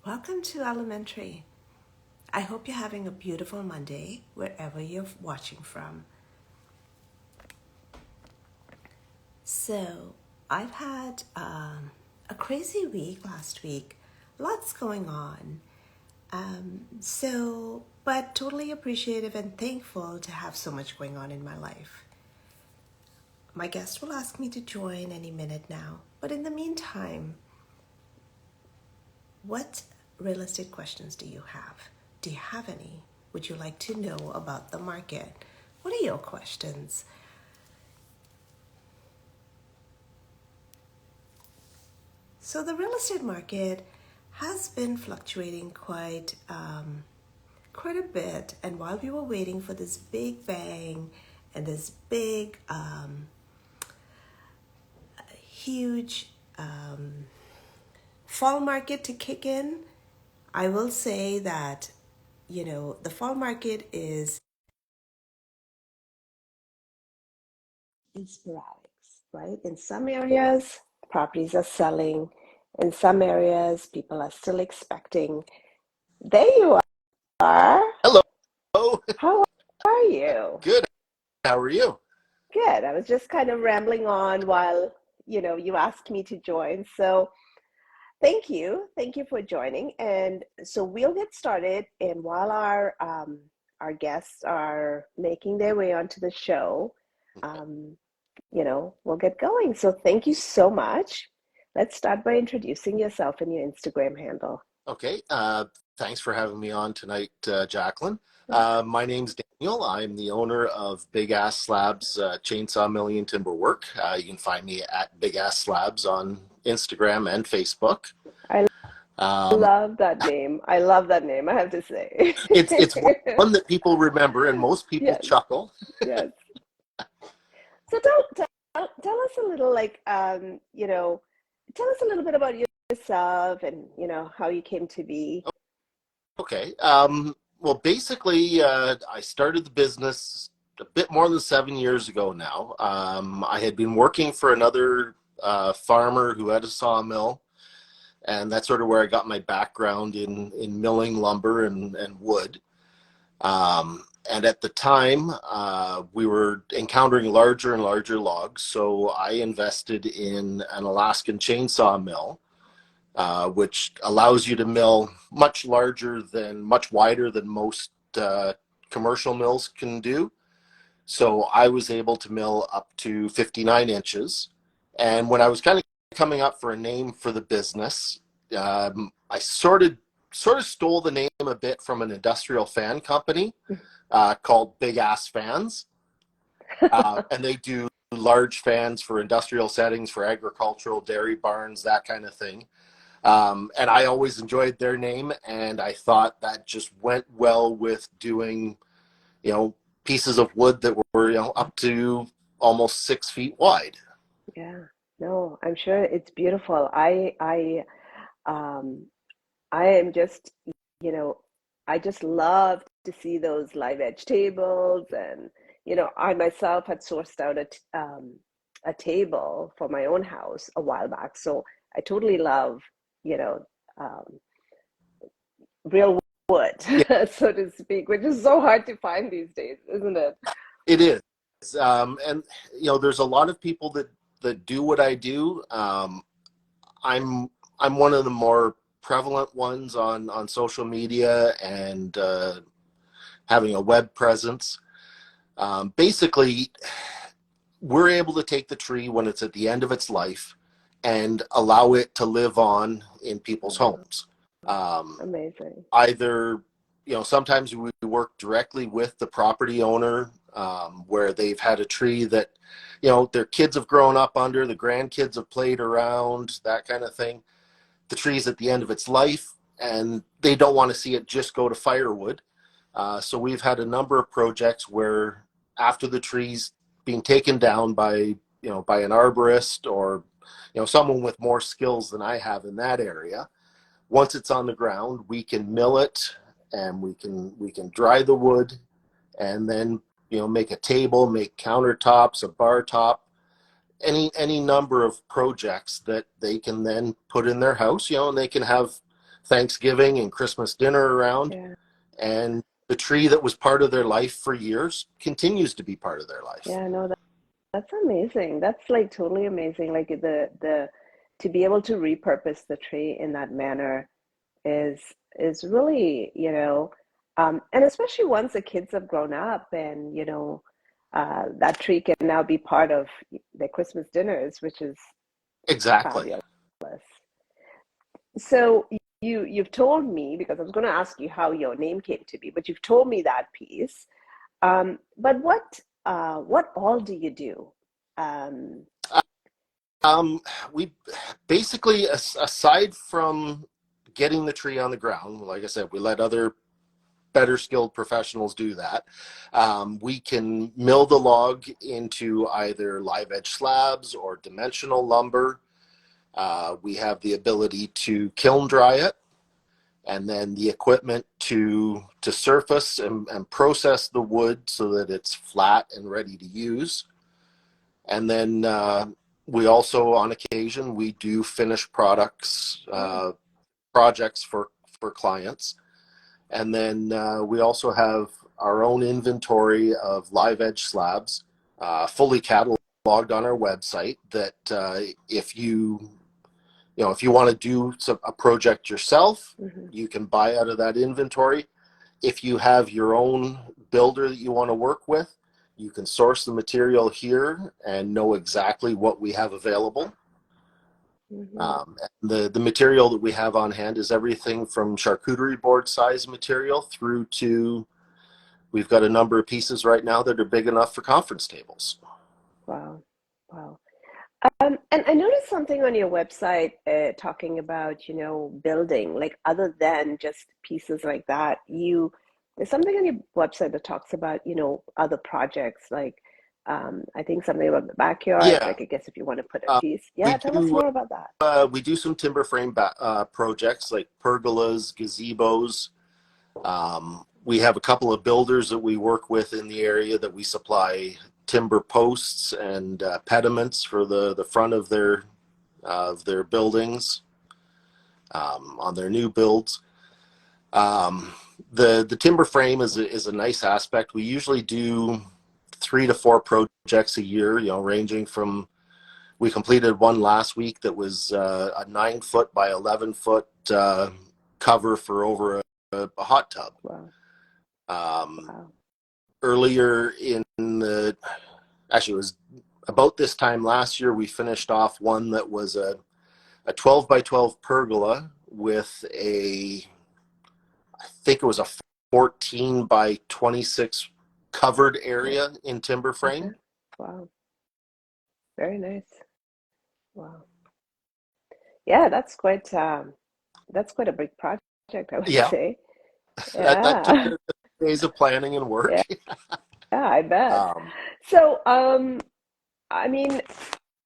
Welcome to Elementary. I hope you're having a beautiful Monday wherever you're watching from. So, I've had a crazy week last week. Lots going on. But totally appreciative and thankful to have so much going on in my life. My guest will ask me to join any minute now. But in the meantime, what real estate questions do you have? Do you have any? Would you like to know about the market? What are your questions? So the real estate market has been fluctuating quite a bit. And while we were waiting for this big bang and this big, huge fall market to kick in, I will say that, the fall market is sporadic, right? In some areas, properties are selling. In some areas, people are still expecting. There you are. Hello. How are you? Good. How are you? Good. I was just kind of rambling on while, you asked me to join. So thank you. Thank you for joining. And so we'll get started. And while our guests are making their way onto the show, we'll get going. So thank you so much. Let's start by introducing yourself and your Instagram handle. Okay. Thanks for having me on tonight, Jacqueline. My name's Daniel. I'm the owner of Big Ass Slabs chainsaw milling and timber work. You can find me at Big Ass Slabs on Instagram and Facebook. I Um, love that name. I love that name, I have to say. it's one that people remember and most people Yes, chuckle. yes. So tell us a little, tell us a little bit about yourself and, how you came to be. Okay. Well, basically, I started the business a bit more than 7 years ago now. I had been working for another farmer who had a sawmill, and that's sort of where I got my background in milling lumber and wood. And at the time, we were encountering larger and larger logs, so I invested in an Alaskan chainsaw mill, which allows you to mill much wider than most commercial mills can do. So I was able to mill up to 59 inches. And when I was kind of coming up for a name for the business, I sort of stole the name a bit from an industrial fan company called Big Ass Fans. And they do large fans for industrial settings, for agricultural, dairy barns, that kind of thing. And I always enjoyed their name, and I thought that just went well with doing, pieces of wood that were, up to almost 6 feet wide. Yeah, no, I'm sure it's beautiful. Um, I am just, you know, I just love to see those live edge tables, and I myself had sourced out a table for my own house a while back. So I totally love, you know, um, real wood, Yeah, so to speak, which is so hard to find these days, isn't it? it is. And, there's a lot of people that do what I do. I'm I'm one of the more prevalent ones on social media and having a web presence. Basically, we're able to take the tree when it's at the end of its life and allow it to live on in people's Uh, homes. Um, Amazing. Either, sometimes we work directly with the property owner, where they've had a tree that, their kids have grown up under, the grandkids have played around, that kind of thing. The tree's at the end of its life and they don't want to see it just go to firewood. So we've had a number of projects where after the tree's being taken down by an arborist or, someone with more skills than I have in that area, once it's on the ground, we can mill it and we can dry the wood and then, make a table, make countertops, a bar top, any number of projects that they can then put in their house, and they can have Thanksgiving and Christmas dinner around. Yeah. And the tree that was part of their life for years continues to be part of their life. Yeah, no, that's amazing. That's like totally amazing. Like the to be able to repurpose the tree in that manner is is really, and especially once the kids have grown up and, that tree can now be part of their Christmas dinners, which is Exactly. fabulous. So you've told me, because I was going to ask you how your name came to be, but you've told me that piece. But what all do you do? Um, We basically, aside from getting the tree on the ground, like I said, we let other better skilled professionals do that. We can mill the log into either live edge slabs or dimensional lumber. We have the ability to kiln dry it, and then the equipment to surface and process the wood so that it's flat and ready to use. And then we also, on occasion, we do finished products, projects for clients. And then we also have our own inventory of live edge slabs, fully cataloged on our website. That if you want to do a project yourself, mhm. you can buy out of that inventory. If you have your own builder that you want to work with, you can source the material here and know exactly what we have available. Mm-hmm. The material that we have on hand is everything from charcuterie board size material through to, we've got a number of pieces right now that are big enough for conference tables. Wow. Wow. And I noticed something on your website talking about, building, like other than just pieces like that, there's something on your website that talks about, other projects, like I think something about the backyard, Yeah, like I guess if you want to put a uh, piece. we Yeah, tell us do more about that. we do some timber frame projects like pergolas, gazebos. We have a couple of builders that we work with in the area that we supply timber posts and pediments for the front of their buildings, on their new builds. Um, the timber frame is a nice aspect. We usually do 3 to 4 projects a year, ranging from, we completed one last week that was a 9 foot by 11 foot cover for over a hot tub. Wow. Um, Wow. Earlier actually it was about this time last year, we finished off one that was a 12 by 12 pergola with I think it was a 14 by 26 covered Yeah. area in timber Okay. frame. Wow. Very nice. Wow. Yeah, that's quite a big project, I would Yeah, say. that took Yeah. days of planning and work. Yeah, yeah, I bet. Um, So, I mean,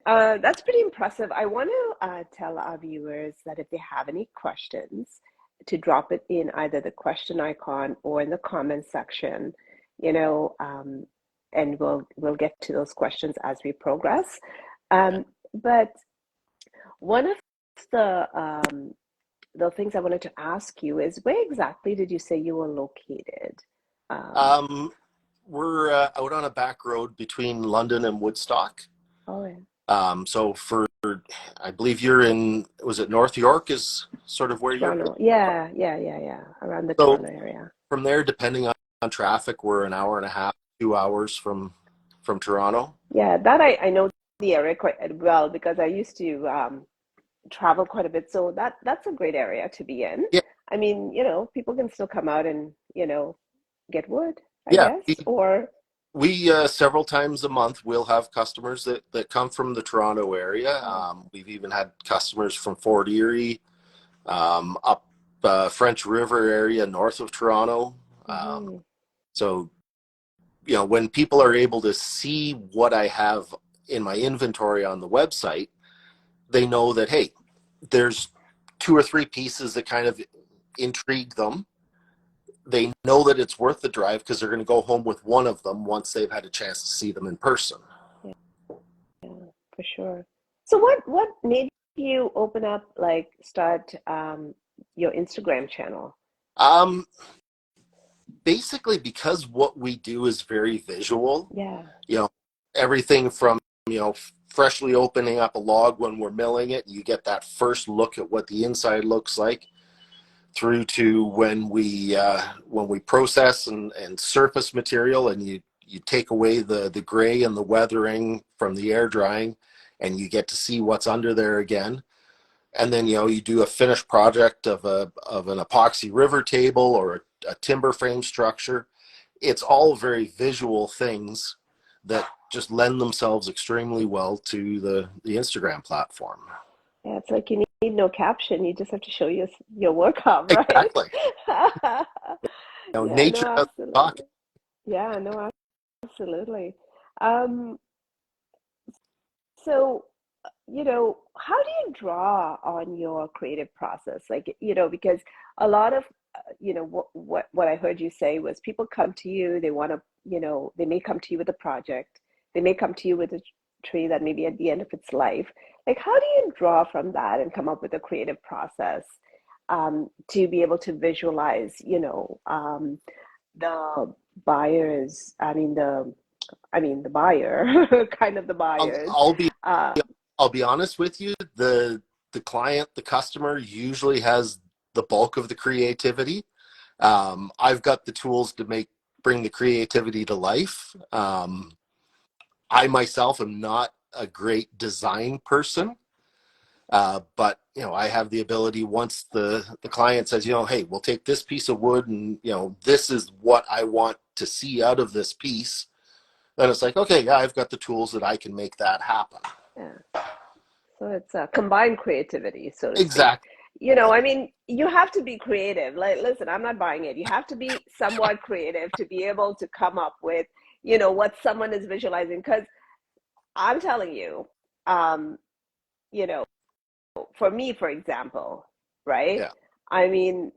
that's pretty impressive. I want to tell our viewers that if they have any questions, to drop it in either the question icon or in the comment section, you know, um, and we'll get to those questions as we progress. But one of the the things I wanted to ask you is where exactly did you say you were located? Um, um, we're out on a back road between London and Woodstock. oh yeah, So I believe you're in, was it North York is sort of where you're? Toronto. Yeah, yeah, yeah, yeah. Around the So Toronto area. from there, depending on traffic, we're an hour and a half, 2 hours from Toronto. Yeah, that I know the area quite well because I used to travel quite a bit. So that's a great area to be in. Yeah, I mean, people can still come out and, get wood, I yeah. guess, or We several times a month we'll have customers that come from the Toronto area. oh, We've even had customers from Fort Erie, up French River area north of Toronto. hmm. So when people are able to see what I have in my inventory on the website, they know that, hey, there's 2 or 3 pieces that kind of intrigue them. They know that it's worth the drive because they're going to go home with one of them once they've had a chance to see them in person. Yeah, for sure. So what made you open up, like start your Instagram channel? Um, Basically, because what we do is very visual, Yeah. you know, everything from, freshly opening up a log when we're milling it, you get that first look at what the inside looks like, through to when we process and surface material, and you take away the gray and the weathering from the air drying, and you get to see what's under there again. And then you do a finished project of an epoxy river table or a timber frame structure. It's all very visual things that just lend themselves extremely well to the Instagram platform. Yeah, it's like you need no caption. You just have to show your workout, right? Exactly. Yeah, no, Nature doesn't talk. absolutely. Yeah, no, absolutely. Um, so, how do you draw on your creative process? Like, because a lot of, what I heard you say was people come to you, they want to, they may come to you with a project, they may come to you with a tree that may be at the end of its life. Like, how do you draw from that and come up with a creative process, to be able to visualize, the buyers, the buyer, kind of the I'll, buyers. I'll be Uh, I'll be honest with you. The client, the customer, usually has the bulk of the creativity. I've got the tools to bring the creativity to life. I myself am not a great design person, but I have the ability, once the client says, hey, we'll take this piece of wood, and this is what I want to see out of this piece. Then it's like, okay, yeah, I've got the tools that I can make that happen. yeah. So it's a combined creativity, so to speak. Exactly. You have to be creative. Like, listen, I'm not buying it. You have to be somewhat creative to be able to come up with, what someone is visualizing. Because I'm telling you, um, you know, for me, for example, right? Yeah. I mean,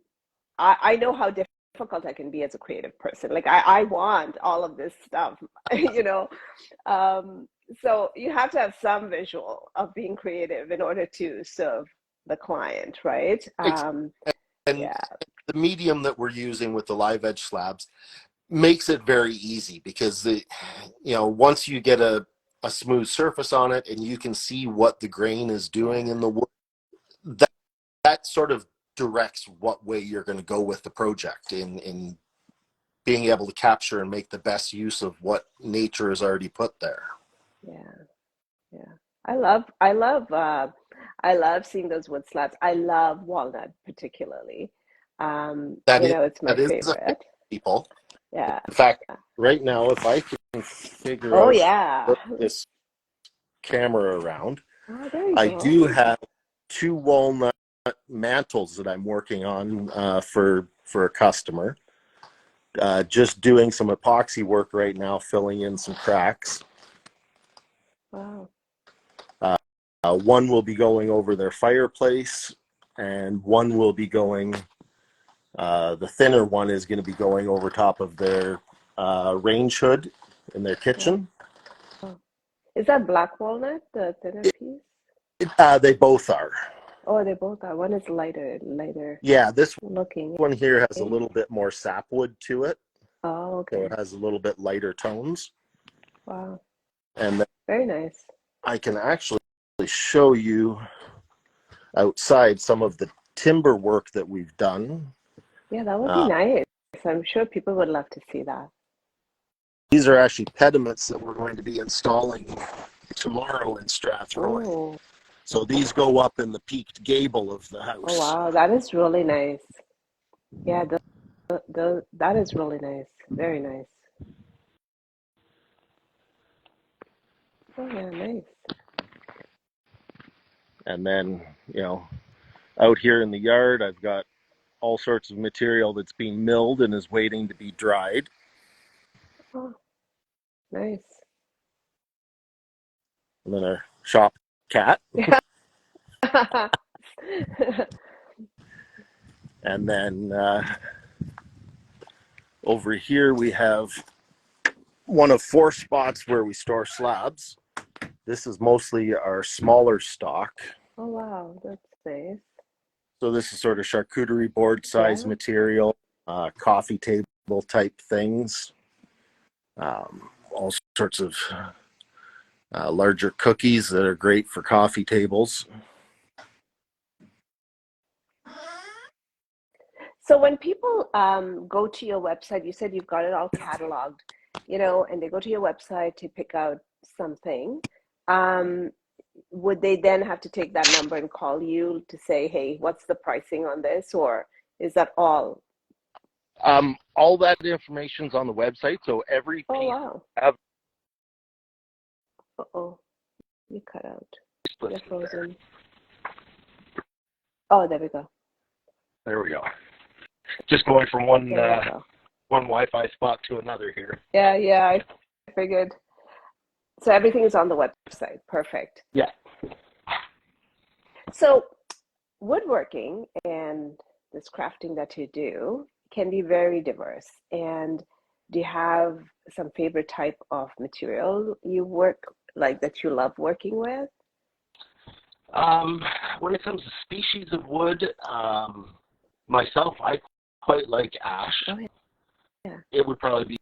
I know how difficult I can be as a creative person. Like, I want all of this stuff, you know. Um, so you have to have some visual of being creative in order to serve the client, right? And Yeah, the medium that we're using with the live edge slabs makes it very easy, because once you get a smooth surface on it and you can see what the grain is doing yeah, in the wood, that, that sort of directs what way you're going to go with the project, in being able to capture and make the best use of what nature has already put there. yeah, yeah. I love seeing those wood slabs. I love walnut particularly. That is It's my that is a favorite. people. Yeah. In fact, right now, if I can figure Oh out yeah. this camera around, Oh, there you I go. do have two walnut mantles that I'm working on, for a customer. Just doing some epoxy work right now, filling in some cracks. Wow. One will be going over their fireplace, and one will be going. The thinner one is going to be going over top of their range hood in their Wow. kitchen. Is that black walnut, the thinner piece? They both are. Oh, they both are. One is lighter Yeah, this looking. one here has a Eh? little bit more sapwood to it, Oh, so it okay. has a little bit lighter tones. Wow. And then Very nice. I can actually show you outside some of the timber work that we've done. Yeah, that would be Uh, nice. I'm sure people would love to see that. these are actually pediments that we're going to be installing tomorrow in Strathroy. Oh, So these go up in the peaked gable of the oh house. wow, that is really nice. Yeah, that is really nice. Very nice. Oh yeah, nice. And then, out here in the yard, I've got all sorts of material that's being milled and is waiting to be dried. Oh, nice. And then a shop cat. And then over here we have one of four spots where we store slabs. This is mostly our smaller stock. Oh wow, that's nice. So this is sort of charcuterie board size Yeah. material, coffee table type things, all sorts of larger cookies that are great for coffee tables. So when people go to your website, you said you've got it all cataloged, and they go to your website to pick out something. Um, would they then have to take that number and call you to say, hey, what's the pricing on this? Or is that all? All that information's on the website, so every Oh, piece wow. have Uh-oh, you cut out. You're listed there. frozen. Oh, there we go. There we go. Just going from one There we go. one Wi-Fi spot to another here. Yeah, yeah, I figured. So everything is on the website. Perfect. Yeah. So woodworking and this crafting that you do can be very diverse. And do you have some favorite type of material you work like that you love working with? When it comes to species of wood, myself, I quite like ash. Oh, yeah. It would probably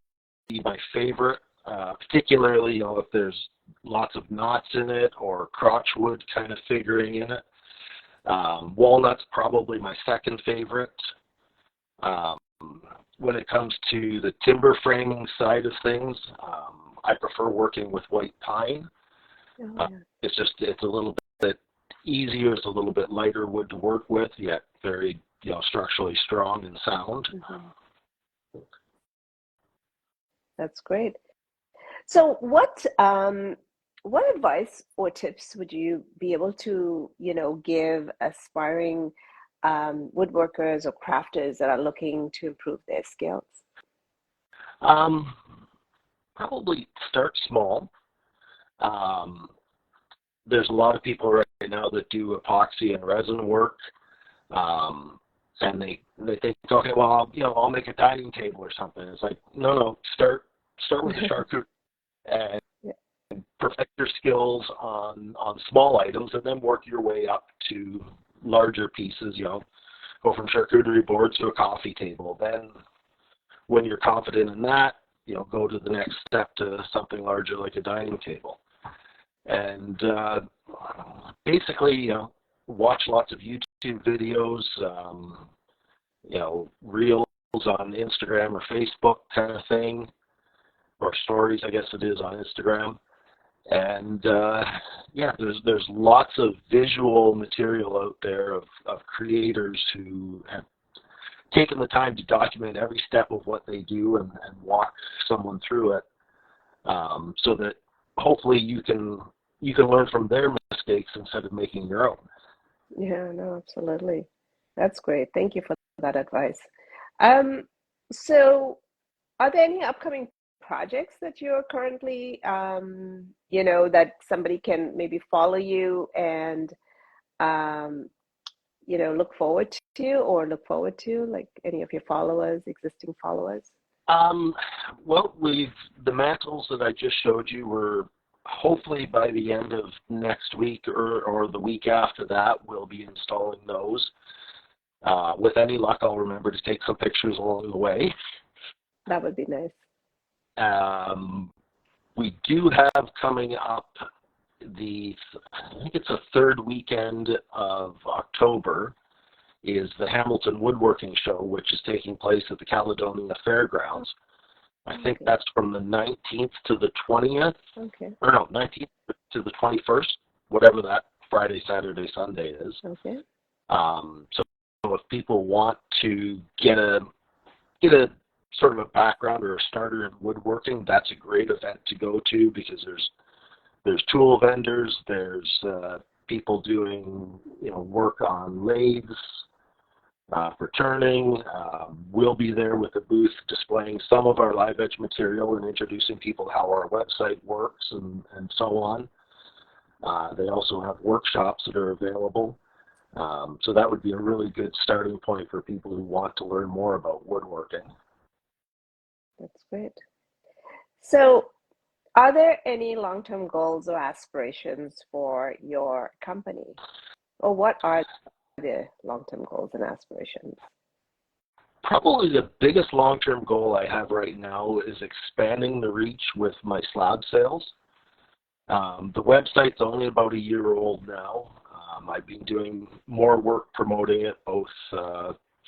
be my favorite, particularly if there's lots of knots in it or crotchwood kind of figuring in it. Walnut's probably my second favorite. Um, when it comes to the timber framing side of things, I prefer working with white pine. Oh, yeah. It's a little bit easier. It's a little bit lighter wood to work with, yet very structurally strong and sound. Mm-hmm. That's great. So what advice or tips would you be able to, give aspiring woodworkers or crafters that are looking to improve their skills? Um, Probably start small. Um, there's a lot of people right now that do epoxy and resin work, and they think, okay, well, I'll make a dining table or something. It's like, no, start with the charcuterie and Yeah. perfect your skills on small items, and then work your way up to larger pieces. Go from charcuterie boards to a coffee table. Then, when you're confident in that, go to the next step to something larger like a dining table. And basically, watch lots of YouTube videos, reels on Instagram or Facebook kind of thing, or stories, I guess it is, on Instagram. And there's lots of visual material out there of creators who have taken the time to document every step of what they do and walk someone through it, so that hopefully you can learn from their mistakes instead of making your own. Yeah, no, absolutely. That's great. Thank you for that advice. Um, so are there any upcoming projects that you're currently, that somebody can maybe follow you and, um, look forward to, like any of your followers, existing followers? Um, well, the mantles that I just showed you were hopefully by the end of next week or the week after that, we'll be installing those. With any luck, I'll remember to take some pictures along the way. That would be nice. Um, we do have coming up I think it's the third weekend of October, is the Hamilton Woodworking Show, which is taking place at the Caledonia Fairgrounds. I think Okay. that's from the 19th to the 20th, Okay. or no, 19th to the 21st, whatever that Friday, Saturday, Sunday is. Okay. So if people want to get a sort of a background or a starter in woodworking, that's a great event to go to, because there's tool vendors, there's people doing work on lathes for turning. We'll be there with a booth displaying some of our live edge material and introducing people how our website works and so on. They also have workshops that are available. So that would be a really good starting point for people who want to learn more about woodworking. That's great. So, are there any long-term goals or aspirations for your company? Or what are the long-term goals and aspirations? Probably the biggest long-term goal I have right now is expanding the reach with my slab sales. The website's only about a year old now. I've been doing more work promoting it, both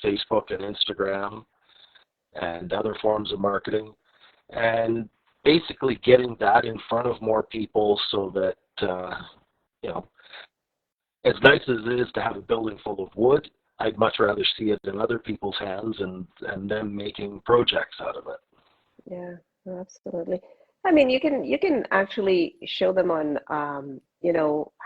Facebook and Instagram and other forms of marketing, and basically getting that in front of more people so that, you know, as nice as it is to have a building full of wood, I'd much rather see it in other people's hands and them making projects out of it. Yeah, absolutely. I mean, you can actually show them on,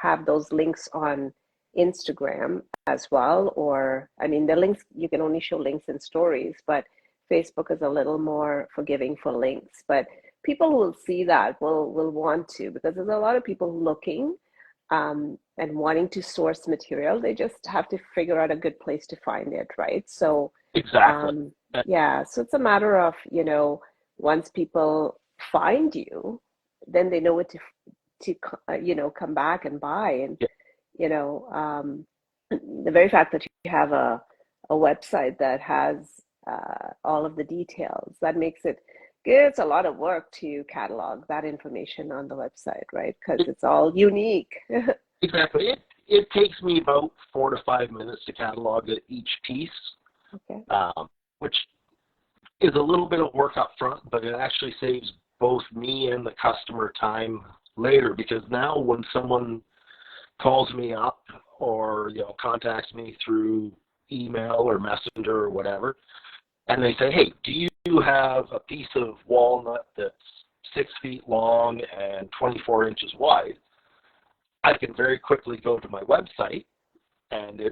have those links on Instagram as well. Or, I mean, the links, you can only show links in stories, but Facebook is a little more forgiving for links. But people who will see that will want to, because there's a lot of people looking and wanting to source material. They just have to figure out a good place to find it, right? So, Exactly. yeah, so it's a matter of, once people find you, then they know what to come back and buy. And, Yeah, you know, um, the very fact that you have a website that has all of the details, that makes it good. It's a lot of work to catalog that information on the website, right? Because it's all unique. exactly. It takes me about 4 to 5 minutes to catalog each piece, Okay. which is a little bit of work up front, but it actually saves both me and the customer time later, because now when someone calls me up or contacts me through email or messenger or whatever, and they say, hey, do you have a piece of walnut that's 6 feet long and 24 inches wide? I can very quickly go to my website, and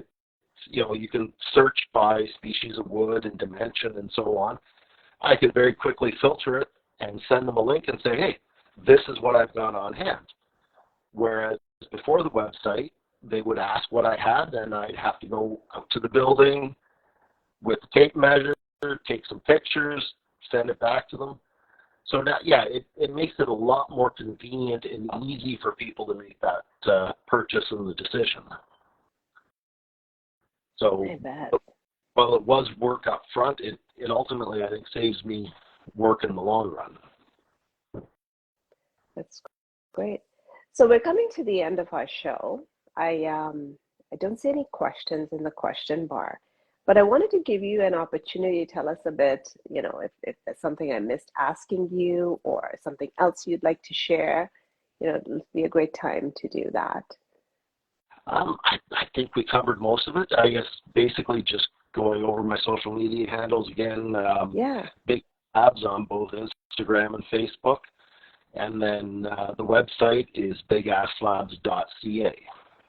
you can search by species of wood and dimension and so on. I can very quickly filter it and send them a link and say, hey, this is what I've got on hand. Whereas before the website, they would ask what I had, and I'd have to go out to the building with the tape measure, take some pictures, send it back to them. So now, yeah, it makes it a lot more convenient and easy for people to make that purchase and the decision. So I bet. while it was work up front, it ultimately, I think, saves me work in the long run. That's great. So we're coming to the end of our show. I don't see any questions in the question bar, but I wanted to give you an opportunity to tell us a bit, if there's something I missed asking you or something else you'd like to share. It would be a great time to do that. I think we covered most of it. I guess basically just going over my social media handles again. Yeah. Big Slabs on both Instagram and Facebook. And then the website is bigassslabs.ca.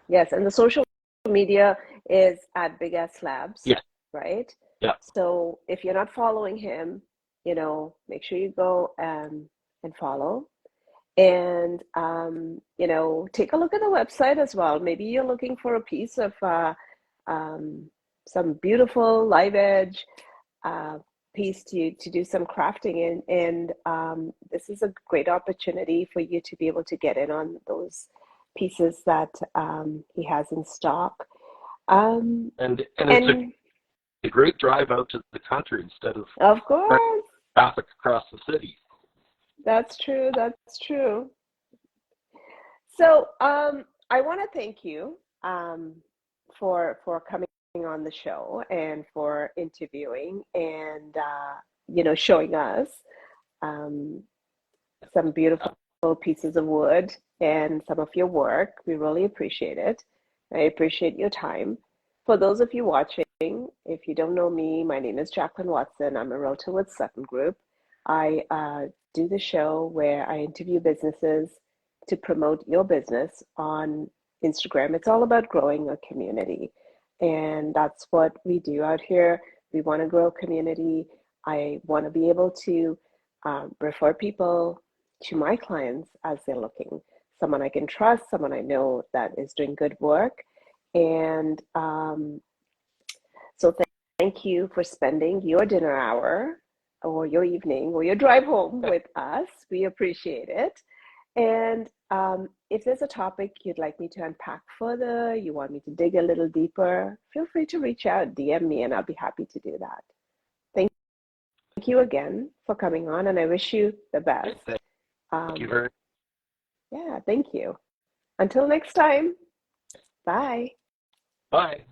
Yes, and the social media is at Big Ass Slabs, Yeah. right? Yeah. So if you're not following him, make sure you go and follow. And, take a look at the website as well. Maybe you're looking for a piece of some beautiful live edge piece to do some crafting in. And this is a great opportunity for you to be able to get in on those pieces that he has in stock. And it's a great drive out to the country instead of course, traffic across the city. That's true. That's true. So I want to thank you for coming on the show and for interviewing and showing us some beautiful pieces of wood and some of your work. We really appreciate it. I appreciate your time. For those of you watching, if you don't know me, my name is Jacqueline Watson. I'm a realtor with Sutton Group. I do the show where I interview businesses to promote your business on Instagram. It's all about growing a community. And that's what we do out here. We want to grow a community. I want to be able to refer people to my clients as they're looking. Someone I can trust, someone I know that is doing good work. And so thank you for spending your dinner hour or your evening or your drive home with us. We appreciate it. And if there's a topic you'd like me to unpack further, you want me to dig a little deeper, feel free to reach out, DM me, and I'll be happy to do that. Thank you again for coming on, and I wish you the best. Thank you very much. Yeah, thank you. Until next time, bye. Bye.